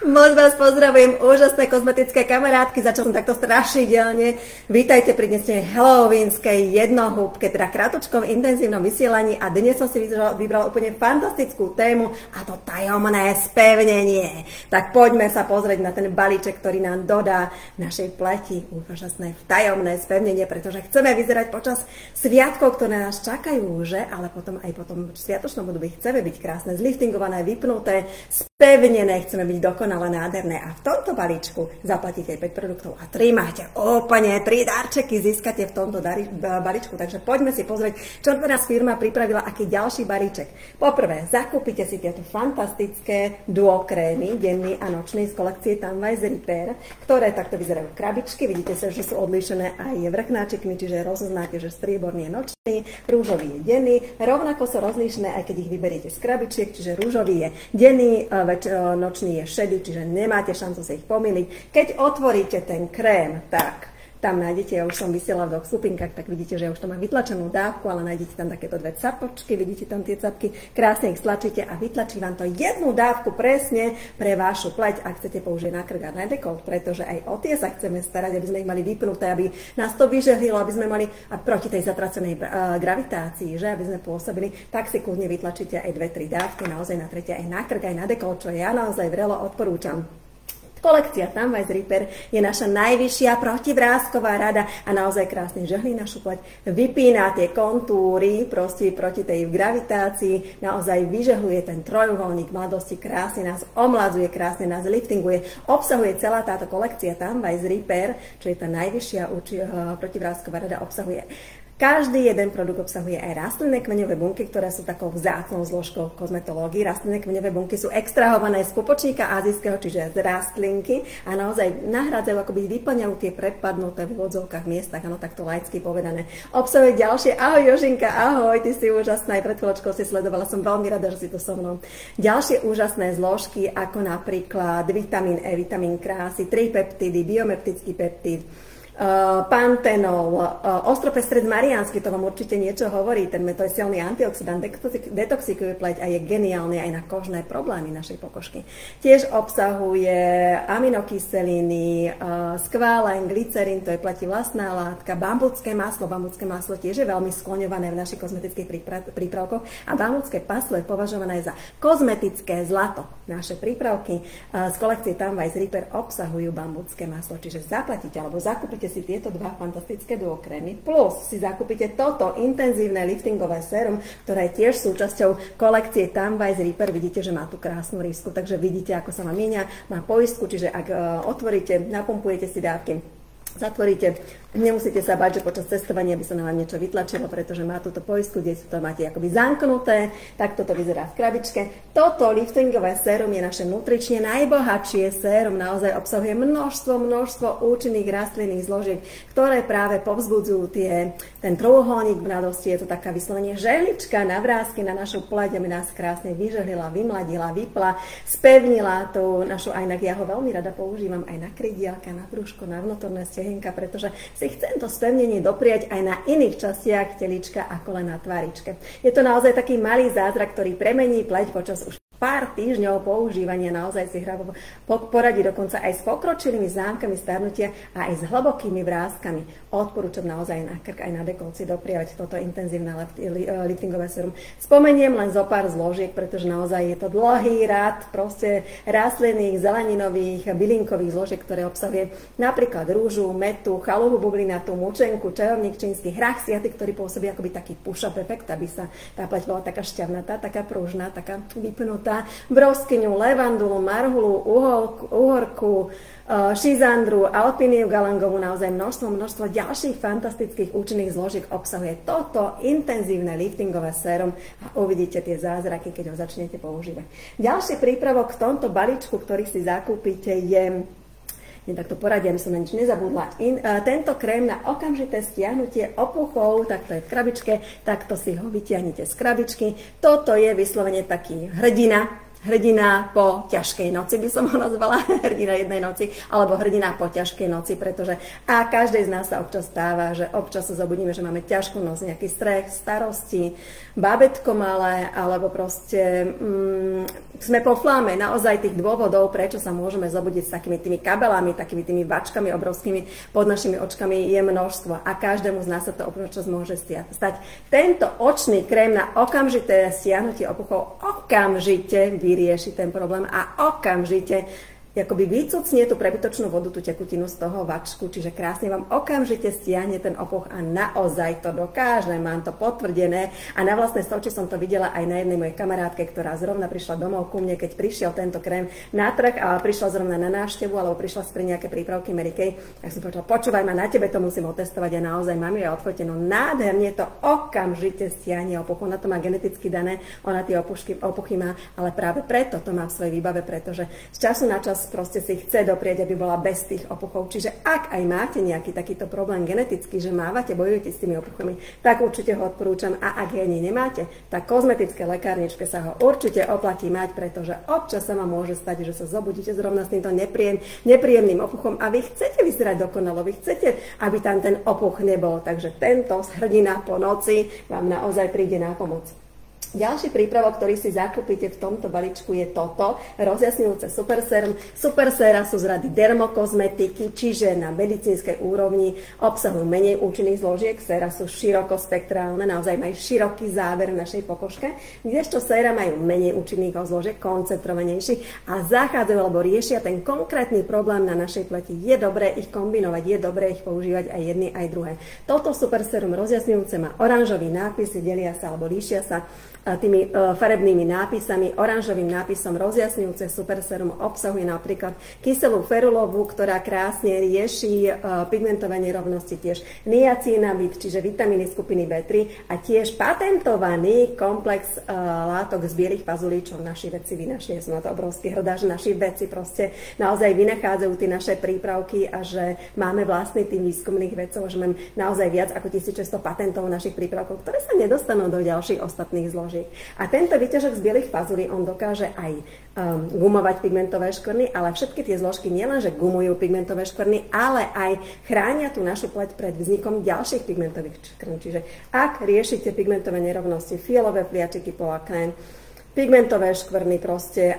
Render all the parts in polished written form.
Moc vás pozdravujem, úžasné kozmetické kamarátky, začal som takto strašidelne. Vítajte pri dnešnej halloweenskej jednohúbke, teda krátučkom intenzívnom vysielaní a dnes som si vybrala úplne fantastickú tému a to tajomné spevnenie. Tak poďme sa pozrieť na ten balíček, ktorý nám dodá našej pleti úžasné tajomné spevnenie, pretože chceme vyzerať počas sviatkov, ktoré nás čakajú, že? Ale potom aj po tom sviatočnom období chceme byť krásne, zliftingované, vypnuté, spevnené, chceme byť dokonalé, nádherné a v tomto balíčku zaplatíte 5 produktov a 3 máte úplne 3 darčeky získate v tomto balíčku. Takže poďme si pozrieť, čo teraz firma pripravila, aký ďalší balíček. Poprvé, zakúpite si tieto fantastické duo krémy, denný a nočný z kolekcie Tanwise Repair, ktoré takto vyzerajú krabičky. Vidíte sa, že sú odlíšené aj vrchnáčikmi, čiže rozoznáte, že strieborný je nočný, rúžový je denný. Rovnako sú rozlíšené, aj keď ich vyberiete z krabičiek, čiže rúžový je denný, nočný je šedý, čiže nemáte šancu sa ich pomýliť. Keď otvoríte ten krém, tak tam nájdete, ja už som vysielala v dvoch skupinkách, tak vidíte, že ja už to má vytlačenú dávku, ale nájdete tam takéto dve capočky, vidíte tam tie capky, krásne ich stlačíte a vytlačí vám to jednu dávku presne pre vašu pleť, ak chcete použiť na krk a na dekolt, pretože aj o tie sa chceme starať, aby sme ich mali vypnuté, aby nás to vyžehlilo, aby sme mali a proti tej zatracenej gravitácii, že aby sme pôsobili, tak si kľudne vytlačíte aj 2-3 dávky, naozaj natrete aj na krk, aj na dekolt, čo ja naozaj vrelo odporúčam. Kolekcia Tanwise Repair je naša najvyššia protivrásková rada a naozaj krásne žehlí našu pleť, vypína tie kontúry proste proti tej gravitácii, naozaj vyžehluje ten trojuholník mladosti, krásne nás omladzuje, krásne nás liftinguje. Obsahuje celá táto kolekcia Tanwise Repair, čo je tá najvyššia protivrásková rada, obsahuje každý jeden produkt obsahuje aj rastlinné kmeňové bunky, ktoré sú takou vzácnou zložkou v kozmetológii. Rastlinné kmeňové bunky sú extrahované z pupočníka azijského, čiže z rastlinky a naozaj nahrádzajú, akoby vyplňajú tie prepadnuté v úvodzovkách miestach, áno, takto laicky povedané. Obsahuje ďalšie, ahoj Jožinka, ahoj, ty si úžasná, aj pred chvíľočkou si sledovala, som veľmi rada, že si tu so mnou. Ďalšie úžasné zložky, ako napríklad vitamín E, vitamín krásy, tripeptidy, biomeptický peptid, pantenol, ostropestred mariánsky, to vám určite niečo hovorí, ten to je silný antioxidant, detoxikuje pleť a je geniálny aj na kožné problémy našej pokožky. Tiež obsahuje aminokyseliny, skváleň, glycerín, to je pleti vlastná látka, bambucké maslo tiež je veľmi skloňované v našich kozmetických prípravkoch a bambucké maslo je považované za kozmetické zlato. Naše prípravky z kolekcie Tanwise Repair obsahujú bambucké maslo, čiže zaplatíte alebo zakúpite si tieto dva fantastické duokrémy, plus si zakúpite toto intenzívne liftingové sérum, ktoré je tiež súčasťou kolekcie Tanwise Repair. Vidíte, že má tú krásnu rýsku, takže vidíte, ako sa má míňa, má poistku, čiže ak otvoríte, napumpujete si dávky, zatvoríte, nemusíte sa báť, že počas cestovania by sa na vám niečo vytlačilo, pretože má túto poistku, kde to máte akoby zamknuté, tak toto vyzerá v krabičke. Toto liftingové sérum je naše nutrične najbohatšie sérum, naozaj obsahuje množstvo účinných rastlinných zložiek, ktoré práve povzbudzujú ten trojuholník v mladosti. Je to taká vyslovene žehlička na vrásky na našu pleť, aby nás krásne vyžehlila, vymladila, vypla, spevnila tú našu, aj ja ho veľmi rada používam aj na krydielka, na brúško, na vnútorné stehenka, pretože si chcem to spevnenie dopriať aj na iných častiach telička ako len na tváričke. Je to naozaj taký malý zázrak, ktorý premení pleť počas už pár týždňov používania, naozaj si hra poradí dokonca aj s pokročilými známkami starnutia a aj s hlbokými vrástkami. Odporúčam naozaj na krk aj na dekolt si dopriať toto intenzívne liftingové sérum. Spomeniem len zo pár zložiek, pretože naozaj je to dlhý rad proste rastlinných, zeleninových, bylinkových zložiek, ktoré obsahuje napríklad rúžu, metu, chaluhu bublinatú, mučenku, čajovník čínsky, hrách siaty, ktorý pôsobí akoby taký push-up efekt, aby sa tá pleť bola taká šťavnatá, taká pružná, taká vypnutá, broskyňu, levandulu, marhulu, uhorku, šizandru, alpiniu galangovú, naozaj množstvo ďalších fantastických účinných zložiek obsahuje toto intenzívne liftingové sérum a uvidíte tie zázraky, keď ho začnete používať. Ďalší prípravok v tomto balíčku, ktorý si zakúpite, je takto poradia, aby som na nič nezabudla. Tento krém na okamžité stiahnutie opuchov, takto je v krabičke, takto si ho vytiahnete z krabičky. Toto je vyslovene taký hrdina hrdina po ťažkej noci by som ho nazvala, hrdina jednej noci, alebo hrdina po ťažkej noci, pretože a každej z nás sa občas stáva, že občas sa zobudíme, že máme ťažkú noc, nejaký stres, starosti, bábätko malé, alebo proste sme po fláme naozaj tých dôvodov, prečo sa môžeme zobudiť s takými tými kabelami, takými tými vačkami obrovskými pod našimi očkami je množstvo a každému z nás sa to občas môže stať. Tento očný krém na okamžité stiahnutie opuchov okamžite vyrieši ten problém a okamžite akoby vycucnie tú prebytočnú vodu, tú tekutinu z toho vačku, čiže krásne vám okamžite stiahne ten opuch a naozaj to dokáže, mám to potvrdené a na vlastné oči som to videla aj na jednej mojej kamarátke, ktorá zrovna prišla domov ku mne, keď prišiel tento krém na trh a prišla zrovna na návštevu alebo prišla spri nejaké prípravky Mary Kay, tak som povedala, počúvaj ma, na tebe to musím otestovať a naozaj mám ju aj odfotenú, nádherne to okamžite stiahne opuch, ona to má geneticky dané, ona tie opuchy má, ale práve preto to má v svojej výbave, pretože z času na čas proste si chce doprieť, aby bola bez tých opuchov. Čiže ak aj máte nejaký takýto problém genetický, že mávate, bojujete s tými opuchami, tak určite ho odporúčam a ak ani nemáte, tak kozmetické lekárničke sa ho určite oplatí mať, pretože občas sa vám môže stať, že sa zobudíte zrovna s týmto nepríjemným opuchom a vy chcete vyzerať dokonalo, vy chcete, aby tam ten opuch nebol. Takže tento hrdina po noci vám naozaj príde na pomoc. Ďalší prípravok, ktorý si zakúpite v tomto balíčku je toto, rozjasňujúce super sérum. Super séra sú z rady dermokozmetiky, čiže na medicínskej úrovni obsahujú menej účinných zložiek. Séra sú širokospektrálne, naozaj majú široký záber v našej pokožke, kdežto séra majú menej účinných zložiek, koncentrovanejších a zachádzajú alebo riešia ten konkrétny problém na našej pleti. Je dobré ich kombinovať, je dobré ich používať aj jedny, aj druhé. Toto super sérum rozjasňujúce má oranžový nápis, delia sa alebo líšia sa tými farebnými nápisami. Oranžovým nápisom rozjasňujúce super sérum obsahuje napríklad kyselú ferulovú, ktorá krásne rieši pigmentovanie rovnosti, tiež niacinamid, čiže vitamíny skupiny B3 a tiež patentovaný komplex látok z bielých fazulí, čo naši vedci vynašli. Som na to obrovský hrdá, že naši vedci proste naozaj vynachádzajú tie naše prípravky a že máme vlastný tým výskumných vedcov, že máme naozaj viac ako 1600 patentov našich prípravkov, ktoré sa nedostanú do ďalších ostatných zložiek. A tento výťažok z bielých fazulí, on dokáže aj gumovať pigmentové škvrny, ale všetky tie zložky nielenže gumujú pigmentové škvrny, ale aj chránia tú našu pleť pred vznikom ďalších pigmentových škvrn. Čiže ak riešite pigmentové nerovnosti, fialové pliačiky, polakén, pigmentové škvrny, proste,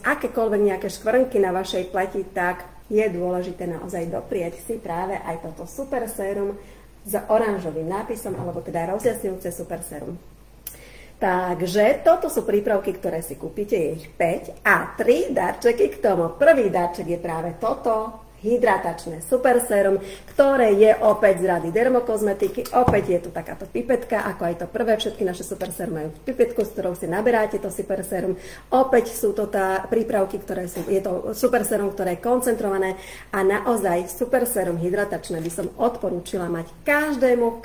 akékoľvek nejaké škvrnky na vašej pleti, tak je dôležité naozaj doprieť si práve aj toto super sérum s oranžovým nápisom, alebo teda rozjasňujúce super sérum. Takže toto sú prípravky, ktoré si kúpite, je ich 5 a 3 darčeky k tomu. Prvý darček je práve toto, hydratačné super sérum, ktoré je opäť z rady dermokozmetiky. Opäť je tu takáto pipetka, ako aj to prvé. Všetky naše super sérum majú pipetku, s ktorou si naberáte to super sérum. Opäť sú to prípravky, je to super sérum, ktoré je koncentrované a naozaj super sérum hydratačné by som odporúčila mať každému.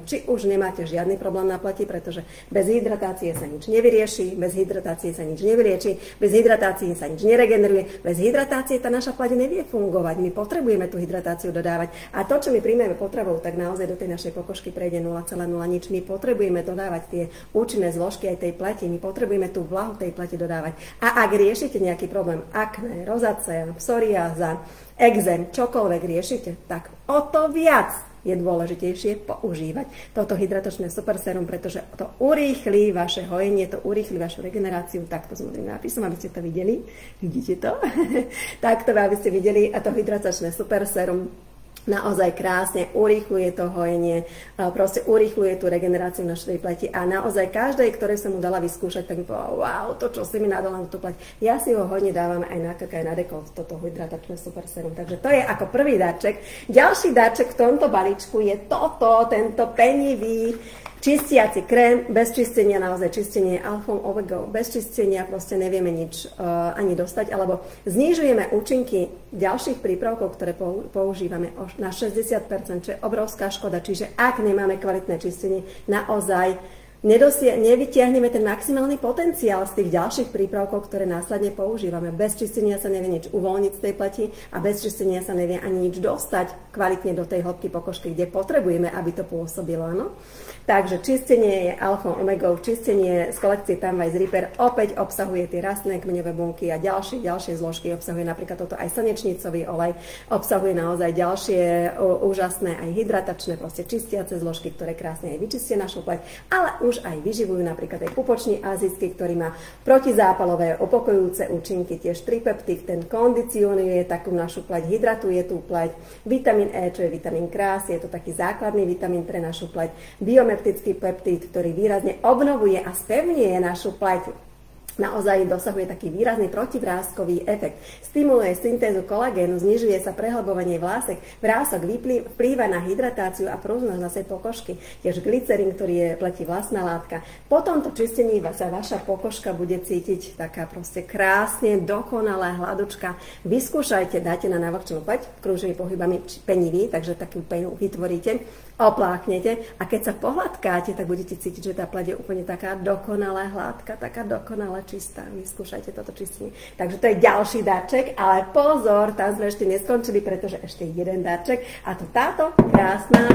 Či už nemáte žiadny problém na pleti, pretože bez hydratácie sa nič nevyrieši, bez hydratácie sa nič nevyrieči, bez hydratácie sa nič neregeneruje, bez hydratácie tá naša pleť nevie fungovať. My potrebujeme tú hydratáciu dodávať. A to, čo my príjmeme potravou, tak naozaj do tej našej pokožky prejde 0,0 nič. My potrebujeme dodávať tie účinné zložky aj tej pleti. My potrebujeme tú vlahu tej pleti dodávať. A ak riešite nejaký problém, akné, rozácea, psoriáza, exém, čokoľvek riešite, tak o to viac je dôležitejšie používať toto hydratačné super sérum, pretože to urýchli vaše hojenie, to urýchli vašu regeneráciu. Takto s modrým nápisom, aby ste to videli. Vidíte to? Takto, aby ste videli, a to hydratačné super sérum naozaj krásne urýchľuje to hojenie, proste urýchľuje tú regeneráciu našej pleti a naozaj každej, ktorej som mu dala vyskúšať, tak mi povedala, wow, to čo si mi nadala na tú pleť. Ja si ho hodne dávam aj na krk, aj na dekolt, toto hydratačné super sérum. Takže to je ako prvý darček. Ďalší darček v tomto balíčku je tento penivý čistiaci krém, bez čistenia, naozaj čistenie alfa omega, bez čistenia proste nevieme nič ani dostať, alebo znižujeme účinky ďalších prípravkov, ktoré používame na 60%, čo je obrovská škoda. Čiže ak nemáme kvalitné čistenie, naozaj nevytiahneme ten maximálny potenciál z tých ďalších prípravkov, ktoré následne používame. Bez čistenia sa nevie nič uvoľniť z tej pleti a bez čistenia sa nevie ani nič dostať kvalitne do tej hĺbky pokožky, kde potrebujeme, aby to pôsobilo. No? Takže čistenie je alfa omegou, čistenie z kolekcie Time-Wise Repair opäť obsahuje tie rastlinné kmeňové bunky a ďalšie zložky, obsahuje napríklad toto aj slnečnicový olej, obsahuje naozaj ďalšie úžasné aj hydratačné, proste čistiace zložky, ktoré krásne aj vyčistia našu pleť, ale už aj vyživujú napríklad aj pupočný azijský, ktorý má protizápalové, upokojujúce účinky, tiež tripeptik, ten kondicionuje takú našu pleť, hydratuje tú pleť, vitamín E, čo je vitamín krásy, je to taký základný vitamín pre našu pleť, biomeptický peptid, ktorý výrazne obnovuje a spevňuje našu pleť. Naozaj dosahuje taký výrazný protivráskový efekt. Stimuluje syntézu kolagénu, znižuje sa prehlbovanie vrások, vplýva na hydratáciu a prúžnosť našej pokožky. Tiež glycerín, ktorý je pleti vlastná látka. Po tomto čistení sa vaša pokožka bude cítiť taká proste krásne, dokonalá, hladučka. Vyskúšajte, dáte na navlhčenú pleť, krúžnymi pohybami penivý, takže takú penu vytvoríte, opláchnete a keď sa pohľadkáte, tak budete cítiť, že tá pleť je úplne taká dokonalá hladká, taká dokonalá čistá. Vyskúšajte toto čistenie. Takže to je ďalší darček, ale pozor, tam sme ešte neskončili, pretože ešte jeden darček a to táto krásna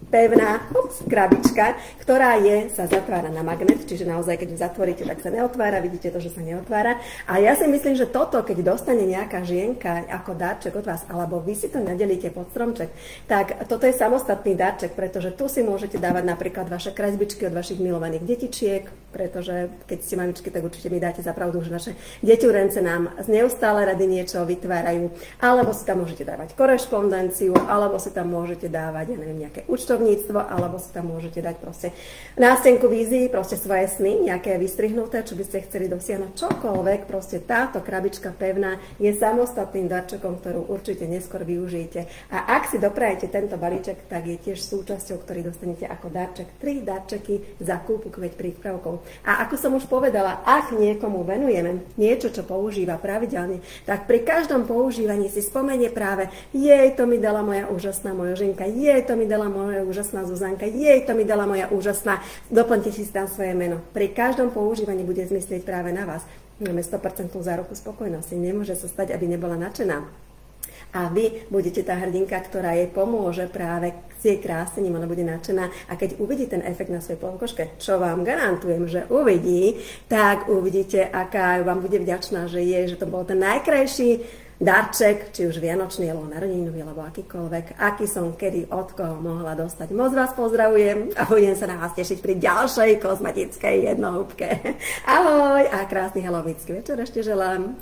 pevná krabička, ktorá sa zatvára na magnet, čiže naozaj, keď ju zatvoríte, tak sa neotvára, vidíte to, že sa neotvára. A ja si myslím, že toto, keď dostane nejaká žienka ako darček od vás, alebo vy si to nadelíte pod stromček, tak toto je samostatný darček, pretože tu si môžete dávať napríklad vaše kresbičky od vašich milovaných detičiek, pretože keď ste mamičky, tak určite mi dáte za pravdu, že naše deťurence nám neustále rady niečo vytvárajú, alebo si tam môžete dávať korešpondenciu, alebo si tam môžete dávať, ja neviem, nejaké účtovníctvo, alebo si tam môžete dať proste nástenku vízií, proste svoje sny, nejaké vystrihnuté, čo by ste chceli dosiahnuť, čokoľvek, proste táto krabička pevná je samostatným darčekom, ktorú určite neskôr využijete. A ak si doprajete tento balíček, tak je tiež súčasťou, ktorý dostanete ako darček. 3 darčeky za kúpu prípravkov. A ako som už povedala, ak niekomu venujeme niečo, čo používa pravidelne, tak pri každom používaní si spomenie práve, jej, to mi dala moja úžasná Joženka, jej, to mi dala moja úžasná Zuzanka, jej, to mi dala moja úžasná, doplňte si tam svoje meno. Pri každom používaní bude zmyslieť práve na vás. Máme 100% záruku spokojnosti, nemôže sa stať, aby nebola nadšená. A vy budete tá hrdinka, ktorá jej pomôže práve s jej krásením, ona bude nadšená a keď uvidí ten efekt na svojej pokožke, čo vám garantujem, že uvidí, tak uvidíte, aká vám bude vďačná, že to bol ten najkrajší darček, či už vianočný, alebo narodeninový, alebo akýkoľvek, aký som kedy od koho mohla dostať. Moc vás pozdravujem a budem sa na vás tešiť pri ďalšej kozmetickej jednohúbke. Ahoj a krásny halloweensky večer ešte želám.